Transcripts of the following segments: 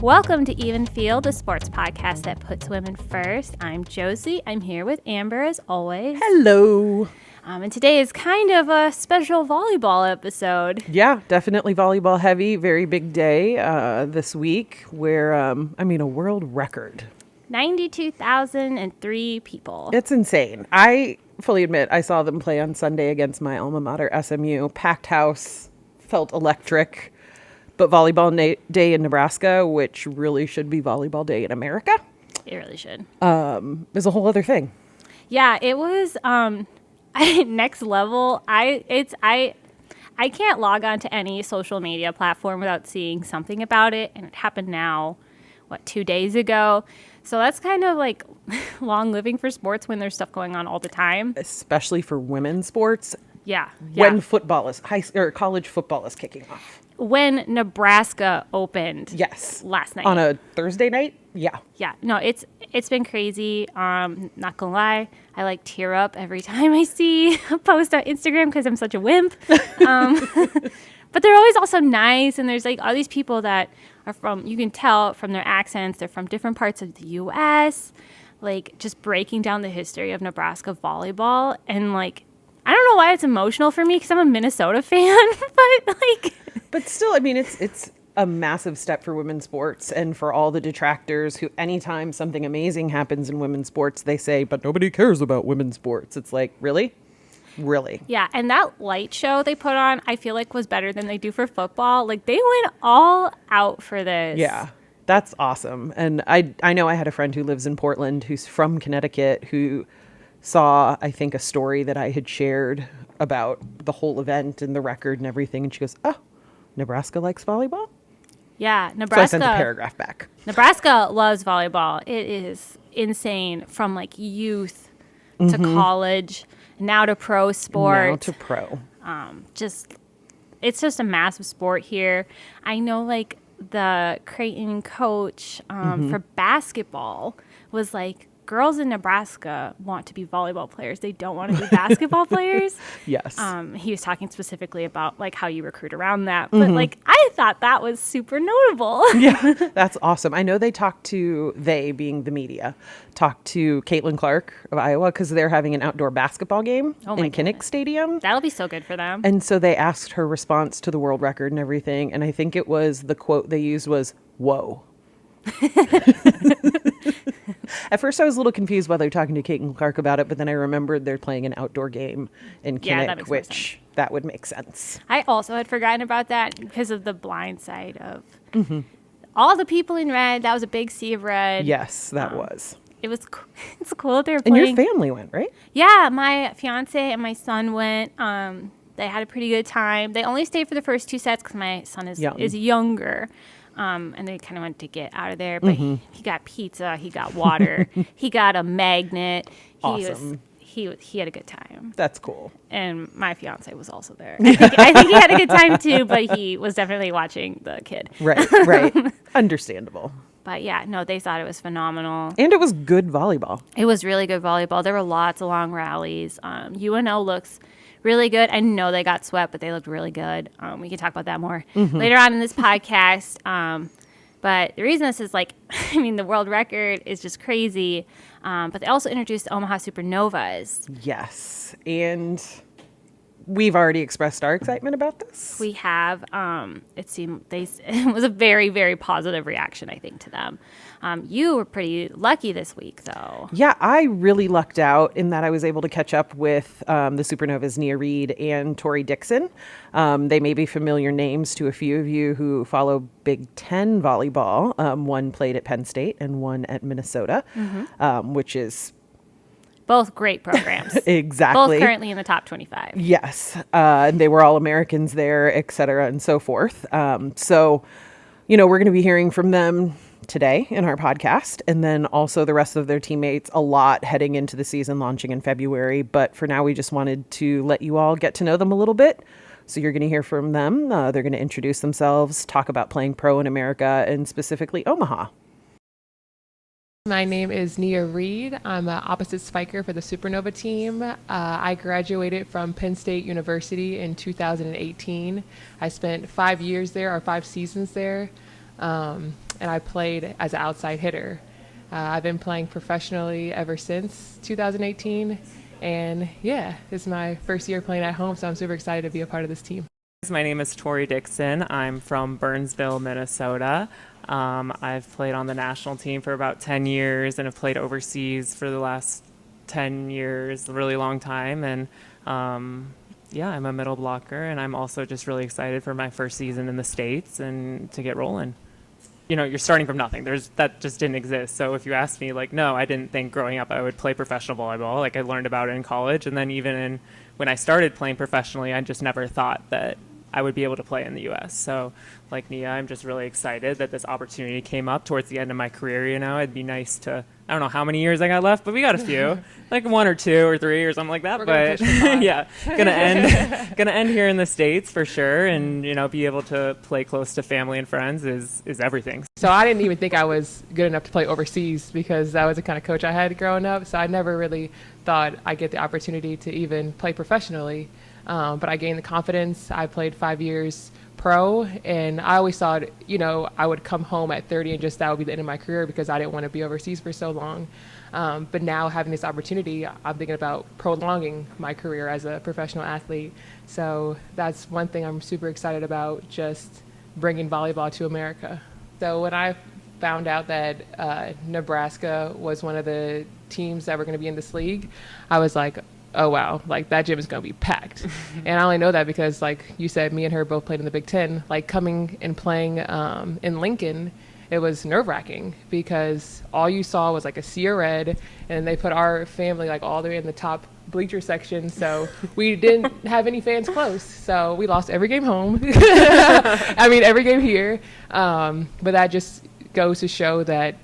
Welcome to Even Field, the sports podcast that puts women first. I'm Josie. I'm here with Ambre as always. Hello. And today is kind of a special volleyball episode. Yeah, definitely volleyball heavy. Very big day this week where, a world record. 92,003 people. It's insane. I fully admit I saw them play on Sunday against my alma mater, SMU. Packed house, felt electric. But volleyball day in Nebraska, which really should be volleyball day in America. It really should. Is a whole other thing. Yeah, it was next level. I can't log on to any social media platform without seeing something about it, and it happened now, 2 days ago. So that's kind of like long living for sports when there's stuff going on all the time. Especially for women's sports. Yeah. When football is college football is kicking off. When Nebraska opened. Yes. Last night. On a Thursday night? Yeah. Yeah. No, it's been crazy. Not gonna lie. I tear up every time I see a post on Instagram because I'm such a wimp. But they're always also nice, and there's all these people that are from, you can tell from their accents, they're from different parts of the U.S., just breaking down the history of Nebraska volleyball. And I don't know why it's emotional for me because I'm a Minnesota fan, But still, it's a massive step for women's sports, and for all the detractors who, anytime something amazing happens in women's sports, they say, but nobody cares about women's sports. It's really? Really? Yeah, and that light show they put on, I feel was better than they do for football. They went all out for this. Yeah, that's awesome. And I know I had a friend who lives in Portland who's from Connecticut who saw, I think, a story that I had shared about the whole event and the record and everything. And she goes, oh, Nebraska likes volleyball? Yeah, Nebraska. So I sent a paragraph back. Nebraska loves volleyball. It is insane from youth to college, now to pro sport. Now to pro. It's just a massive sport here. I know the Creighton coach for basketball was girls in Nebraska want to be volleyball players. They don't want to be basketball players. Yes. He was talking specifically about how you recruit around that. But I thought that was super notable. Yeah, that's awesome. I know they being the media, talked to Caitlin Clark of Iowa because they're having an outdoor basketball game in Kinnick Stadium. That'll be so good for them. And so they asked her response to the world record and everything. And I think it was the quote they used was, whoa. At first, I was a little confused while they were talking to Caitlin Clark about it, but then I remembered they're playing an outdoor game in Kinnick, which that would make sense. I also had forgotten about that because of the blind side of all the people in red. That was a big sea of red. Yes, that was. It's cool that they were playing. And your family went, right? Yeah, my fiance and my son went. They had a pretty good time. They only stayed for the first two sets because my son is younger. And they kind of went to get out of there, but he got pizza, he got water, he got a magnet. Awesome. He had a good time. That's cool. And my fiance was also there. I think he had a good time too, but he was definitely watching the kid. Right. Understandable. But yeah, no, they thought it was phenomenal. And it was good volleyball. It was really good volleyball. There were lots of long rallies. UNO looks really good. I know they got swept, but they looked really good. We can talk about that more later on in this podcast. But the reason this is the world record is just crazy. But they also introduced Omaha Supernovas. Yes. And we've already expressed our excitement about this. We have. It was a very, very positive reaction, I think, to them. You were pretty lucky this week, though. Yeah, I really lucked out in that I was able to catch up with the Supernovas, Nia Reed and Tori Dixon. They may be familiar names to a few of you who follow Big Ten volleyball. One played at Penn State and one at Minnesota, which is both great programs. Exactly. Both currently in the top 25. Yes. And they were all Americans there, et cetera, and so forth. So, we're going to be hearing from them today in our podcast, and then also the rest of their teammates a lot heading into the season launching in February. But for now, we just wanted to let you all get to know them a little bit. So you're going to hear from them. They're going to introduce themselves, talk about playing pro in America, and specifically Omaha. My name is Nia Reed. I'm an opposite spiker for the Supernova team. I graduated from Penn State University in 2018. I spent 5 years there, or 5 seasons there. and I played as an outside hitter. I've been playing professionally ever since 2018, and yeah, this is my first year playing at home, so I'm super excited to be a part of this team. My name is Tori Dixon. I'm from Burnsville, Minnesota. I've played on the national team for about 10 years and have played overseas for the last 10 years, a really long time. And yeah, I'm a middle blocker, and I'm also just really excited for my first season in the States and to get rolling. You know, you're starting from nothing. That just didn't exist. So if you asked me, like, no, I didn't think growing up I would play professional volleyball. Like, I learned about it in college, and then even when I started playing professionally, I just never thought that I would be able to play in the U.S. So, like Nia, I'm just really excited that this opportunity came up towards the end of my career. You know, it'd be nice to, I don't know how many years I got left, but we got a few, like 1 or 2 or 3 or something like that. But yeah, gonna end here in the States for sure, and you know, be able to play close to family and friends is everything. So I didn't even think I was good enough to play overseas because that was the kind of coach I had growing up. So I never really thought I'd get the opportunity to even play professionally. But I gained the confidence. I played 5 years pro, and I always thought, you know, I would come home at 30 and just that would be the end of my career because I didn't want to be overseas for so long. But now having this opportunity, I'm thinking about prolonging my career as a professional athlete. So that's one thing I'm super excited about, just bringing volleyball to America. So when I found out that Nebraska was one of the teams that were going to be in this league, I was like, oh, wow, like that gym is going to be packed. And I only know that because, like you said, me and her both played in the Big Ten. Like coming and playing in Lincoln, it was nerve-wracking because all you saw was like a sea of red, and they put our family like all the way in the top bleacher section, so we didn't have any fans close. So we lost every game home. I mean, every game here. But that just goes to show that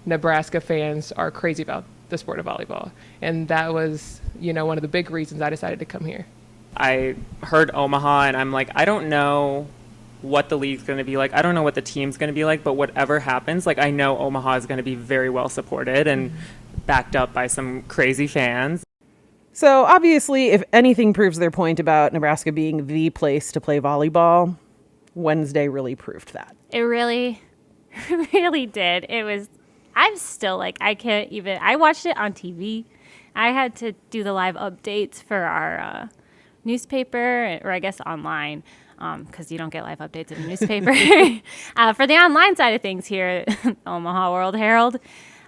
Nebraska fans are crazy about the sport of volleyball. And that was, you know, one of the big reasons I decided to come here. I heard Omaha, and I'm like, I don't know what the league's going to be like. I don't know what the team's going to be like, but whatever happens, like, I know Omaha is going to be very well supported and backed up by some crazy fans. So obviously, if anything proves their point about Nebraska being the place to play volleyball, Wednesday really proved that. It really, really did. It was, I'm still like, I can't even, I watched it on TV. I had to do the live updates for our newspaper, or I guess online, because you don't get live updates in the newspaper. For the online side of things here, Omaha World-Herald.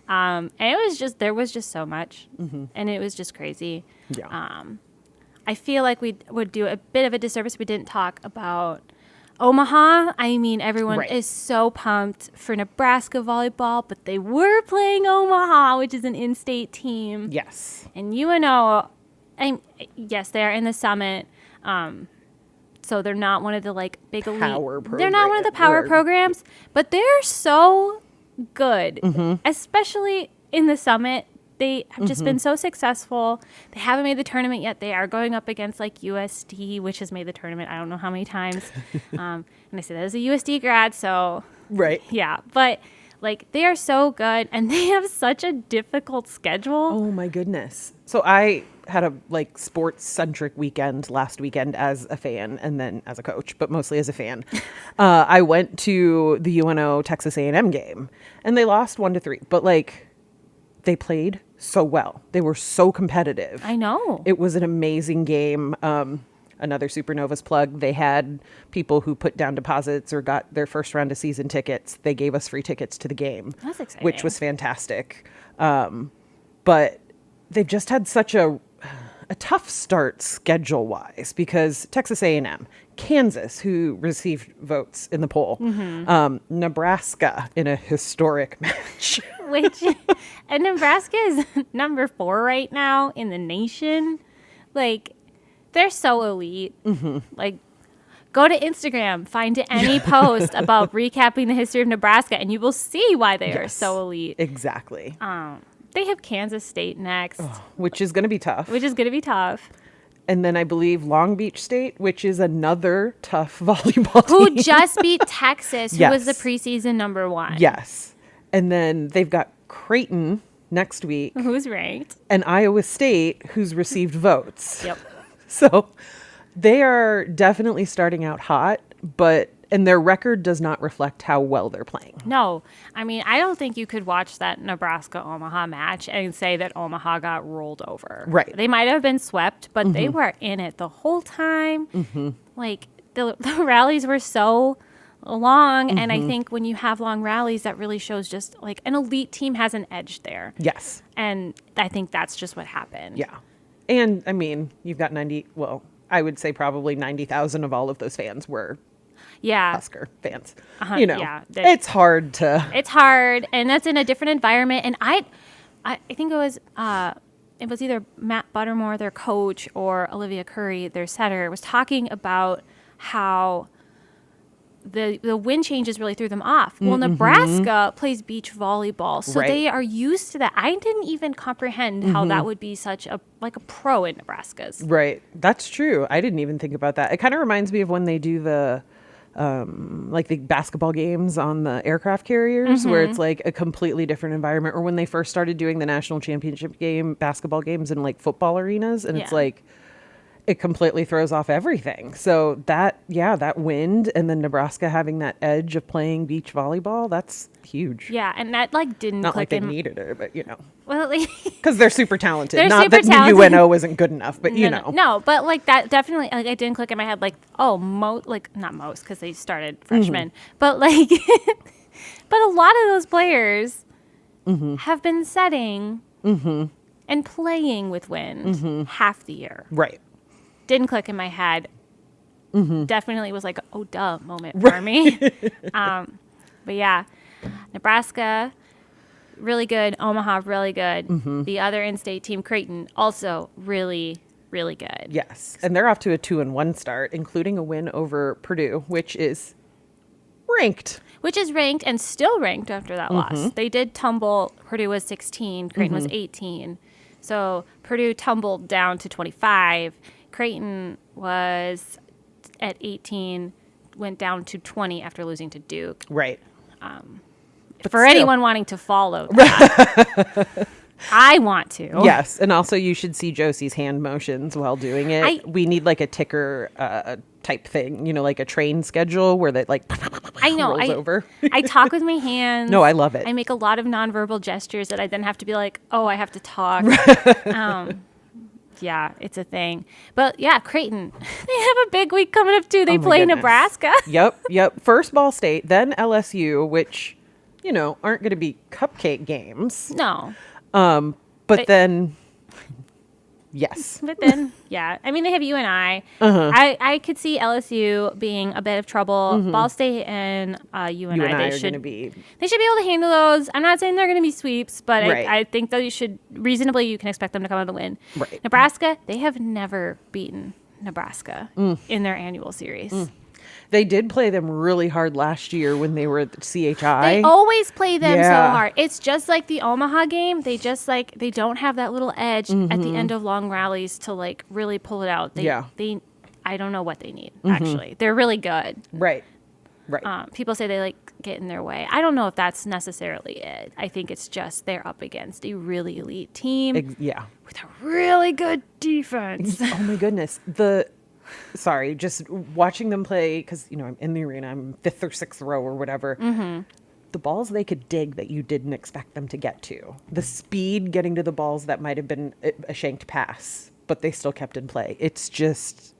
And it was just, there was just so much, and it was just crazy. Yeah. I feel like we would do a bit of a disservice if we didn't talk about Omaha. I mean, everyone is so pumped for Nebraska volleyball, but they were playing Omaha, which is an in-state team. Yes. And UNO, yes, they are in the Summit. So they're not one of the like big elite. They're not one of the power programs, but they're so good, especially in the Summit. They have just been so successful. They haven't made the tournament yet. They are going up against like USD, which has made the tournament I don't know how many times. And I say that as a USD grad, so yeah. But like they are so good, and they have such a difficult schedule. Oh my goodness! So I had a like sports centric weekend last weekend as a fan, and then as a coach, but mostly as a fan. I went to the UNO Texas A&M game, and they lost 1-3, but like they played so well. They were so competitive. I know. It was an amazing game. Another Supernovas plug. They had people who put down deposits or got their first round of season tickets. They gave us free tickets to the game. That's exciting. Which was fantastic. But they've just had such a tough start schedule-wise because Texas A&M, Kansas, who received votes in the poll, Nebraska in a historic match. And Nebraska is number 4 right now in the nation. Like, they're so elite. Like, go to Instagram, find any post about recapping the history of Nebraska, and you will see why they are so elite. Exactly. They have Kansas State next. Which is going to be tough. And then I believe Long Beach State, which is another tough volleyball team. Who just beat Texas, who was the preseason number 1. Yes. And then they've got Creighton next week. Who's ranked. And Iowa State, who's received votes. Yep. So they are definitely starting out hot, but And their record does not reflect how well they're playing. No. I mean, I don't think you could watch that Nebraska-Omaha match and say that Omaha got rolled over. Right. They might have been swept, but they were in it the whole time. Like, the rallies were so long, and I think when you have long rallies, that really shows just, like, an elite team has an edge there. Yes. And I think that's just what happened. Yeah. And, I mean, you've got I would say probably 90,000 of all of those fans were Husker fans. Yeah, it's hard to. It's hard, and that's in a different environment. And I think it was either Matt Buttermore, their coach, or Olivia Curry, their setter, was talking about how the wind changes really threw them off. Well, Nebraska plays beach volleyball, so they are used to that. I didn't even comprehend how that would be such a pro in Nebraska's. Right. That's true. I didn't even think about that. It kind of reminds me of when they do the the basketball games on the aircraft carriers, where it's like a completely different environment, or when they first started doing the national championship basketball games in like football arenas, and it's like it completely throws off everything. So that wind, and then Nebraska having that edge of playing beach volleyball, that's huge. Yeah, and that didn't not click like they needed it, but well, because they're super talented. They're not super that talented. UNO isn't good enough, but no, but like that definitely, like, it didn't click in my head. Like, oh, not most, because they started freshmen, but like, but a lot of those players have been setting and playing with wind half the year. Right. Didn't click in my head. Definitely was like, oh, duh moment for me. But yeah, Nebraska, really good. Omaha, really good. The other in-state team, Creighton, also really, really good. Yes. And they're off to a 2-1 start, including a win over Purdue, which is ranked. Which is ranked and still ranked after that loss. They did tumble. Purdue was 16. Creighton was 18. So Purdue tumbled down to 25. Creighton was at 18, went down to 20 after losing to Duke. Right. For anyone wanting to follow that, I want to. Yes, and also you should see Josie's hand motions while doing it. We need like a ticker type thing, like a train schedule where that I know rolls over. I talk with my hands. No, I love it. I make a lot of nonverbal gestures that I then have to be like, oh, I have to talk. Yeah, it's a thing. But yeah, Creighton, they have a big week coming up too. They play Nebraska. Yep. First Ball State, then LSU, which, aren't going to be cupcake games. No. But then, yes. But then, yeah. I mean, they have you and I could see LSU being a bit of trouble. Ball State and you and I, they should be able to handle those. I'm not saying they're going to be sweeps, but I think that you can expect them to come out and win. Right. Nebraska, they have never beaten Nebraska in their annual series. They did play them really hard last year when they were at the CHI. They always play them so hard. It's just like the Omaha game. They just they don't have that little edge at the end of long rallies to really pull it out. They I don't know what they need, actually. They're really good. Right. People say they get in their way. I don't know if that's necessarily it. I think it's just they're up against a really elite team. With a really good defense. Oh my goodness. Just watching them play, because, I'm in the arena, I'm 5th or 6th row or whatever. The balls they could dig that you didn't expect them to get to. The speed getting to the balls that might have been a shanked pass, but they still kept in play. It's just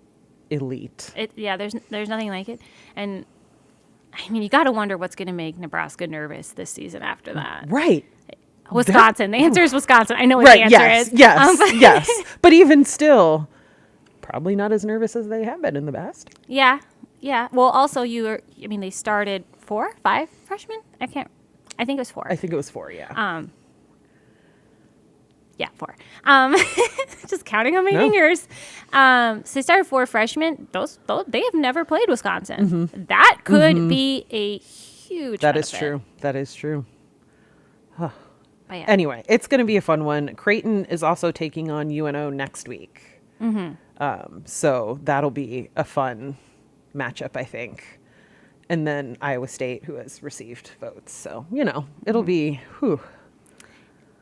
elite. There's nothing like it. And, I mean, you got to wonder what's going to make Nebraska nervous this season after that. Right. Wisconsin. The answer is Wisconsin. I know what the answer is. Yes. But even still, probably not as nervous as they have been in the past. Yeah. Well, also they started 4, 5 freshmen? I think it was 4. I think it was 4, yeah. Yeah, 4. Just counting on my fingers. So they started 4 freshmen. Those they have never played Wisconsin. That could be a huge benefit. That is true. But yeah. Anyway, it's going to be a fun one. Creighton is also taking on UNO next week. So that'll be a fun matchup, I think. And then Iowa State, who has received votes. So, it'll be, whew.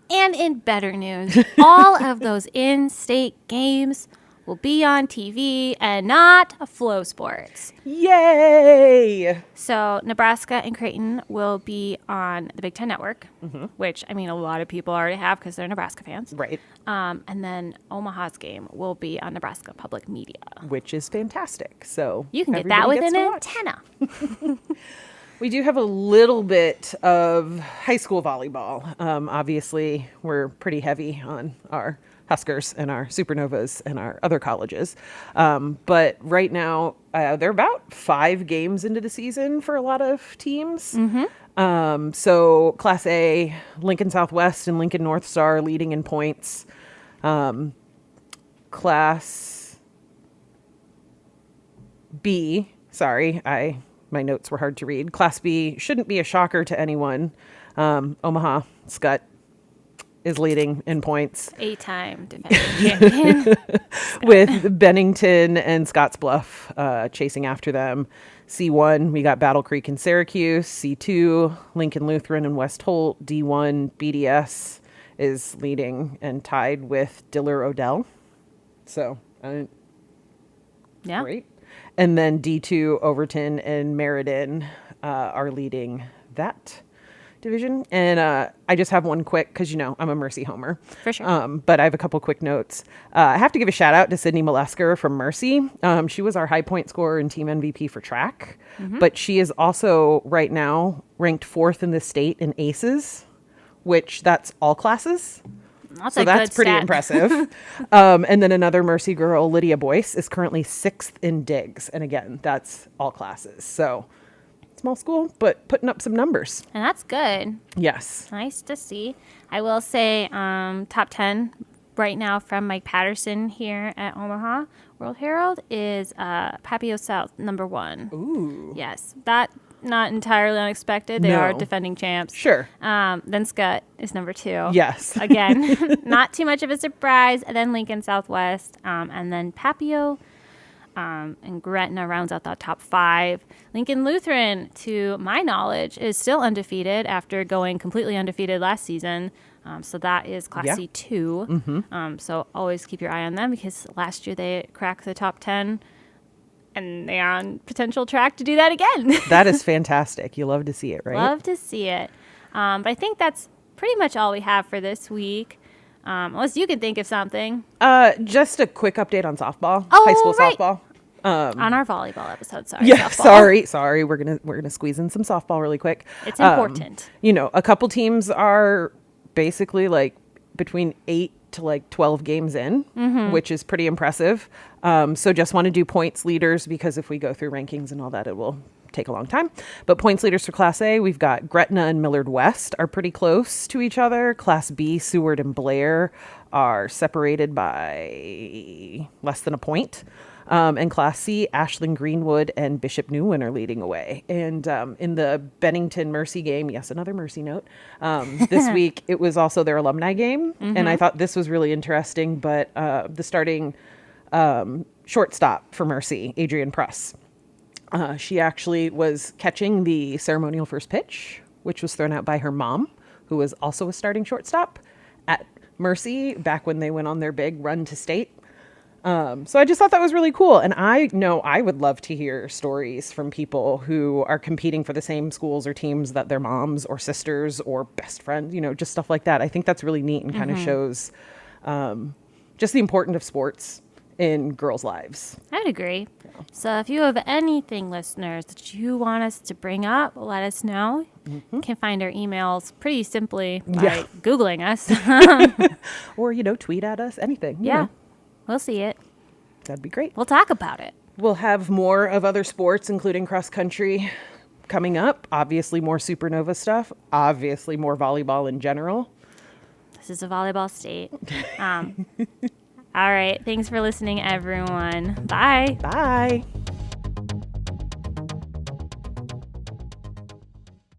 And in better news, all of those in-state games will be on TV and not Flow Sports. Yay! So Nebraska and Creighton will be on the Big Ten Network, which, I mean, a lot of people already have because they're Nebraska fans. Right. And then Omaha's game will be on Nebraska Public Media. Which is fantastic. So You can get that with everybody an gets to watch. antenna. We do have a little bit of high school volleyball. Obviously, we're pretty heavy on our Huskers and our Supernovas and our other colleges. But right now, they're about 5 games into the season for a lot of teams. So Class A, Lincoln Southwest and Lincoln North Star leading in points. Class B, sorry, my notes were hard to read. Class B shouldn't be a shocker to anyone. Omaha Scott is leading in points 8-time defending champion. with Bennington and Scottsbluff chasing after them. C1, we got Battle Creek and Syracuse. C2, Lincoln Lutheran and West Holt. D1, BDS is leading and tied with Diller Odell. So, Yeah. great. And then D2, Overton and Meriden are leading that division. And I just have one quick, because, I'm a Mercy homer. For sure. But I have a couple quick notes. I have to give a shout out to Sydney Moleskar from Mercy. She was our high point scorer and team MVP for track. But she is also right now ranked 4th in the state in aces, which that's all classes. That's a good pretty stat. impressive. And then another Mercy girl, Lydia Boyce, is currently 6th in digs. And again, that's all classes. So small school, but putting up some numbers. And that's good. Yes. Nice to see. I will say top 10 right now from Mike Patterson here at Omaha World-Herald is Papio South, number 1. Ooh. Yes. That not entirely unexpected. They No. are defending champs. Sure. Then Scott is number 2. Yes. Again, not too much of a surprise. And then Lincoln Southwest, and then Papio and Gretna rounds out that top 5. Lincoln Lutheran, to my knowledge, is still undefeated after going completely undefeated last season. So that is Class Yeah. C2. So always keep your eye on them because last year they cracked the top 10. And they are on potential track to do that again. That is fantastic. You love to see it, right? Love to see it. But I think that's pretty much all we have for this week. Unless you can think of something. Just a quick update on softball. Oh, high school right. softball. On our volleyball episode, sorry. Yeah, softball. sorry. We're gonna squeeze in some softball really quick. It's important. A couple teams are basically like between 8 to like 12 games in, which is pretty impressive. So just want to do points leaders because if we go through rankings and all that, it will take a long time. But points leaders for Class A, we've got Gretna and Millard West are pretty close to each other. Class B, Seward and Blair are separated by less than a point. And Class C, Ashland Greenwood and Bishop Newman are leading away. And in the Bennington Mercy game, yes, another Mercy note, this week it was also their alumni game. And I thought this was really interesting, but the starting shortstop for Mercy, Adrienne Press, she actually was catching the ceremonial first pitch, which was thrown out by her mom, who was also a starting shortstop at Mercy back when they went on their big run to state. So I just thought that was really cool. And I know I would love to hear stories from people who are competing for the same schools or teams that their moms or sisters or best friends, just stuff like that. I think that's really neat and kind of shows just the importance of sports in girls' lives. I'd agree. So if you have anything, listeners, that you want us to bring up, let us know. You can find our emails pretty simply by Googling us. Or, tweet at us, anything. you Yeah. know. We'll see it. That'd be great. We'll talk about it. We'll have more of other sports, including cross country, coming up. Obviously, more Supernova stuff. Obviously, more volleyball in general. This is a volleyball state. All right. Thanks for listening, everyone. Bye. Bye.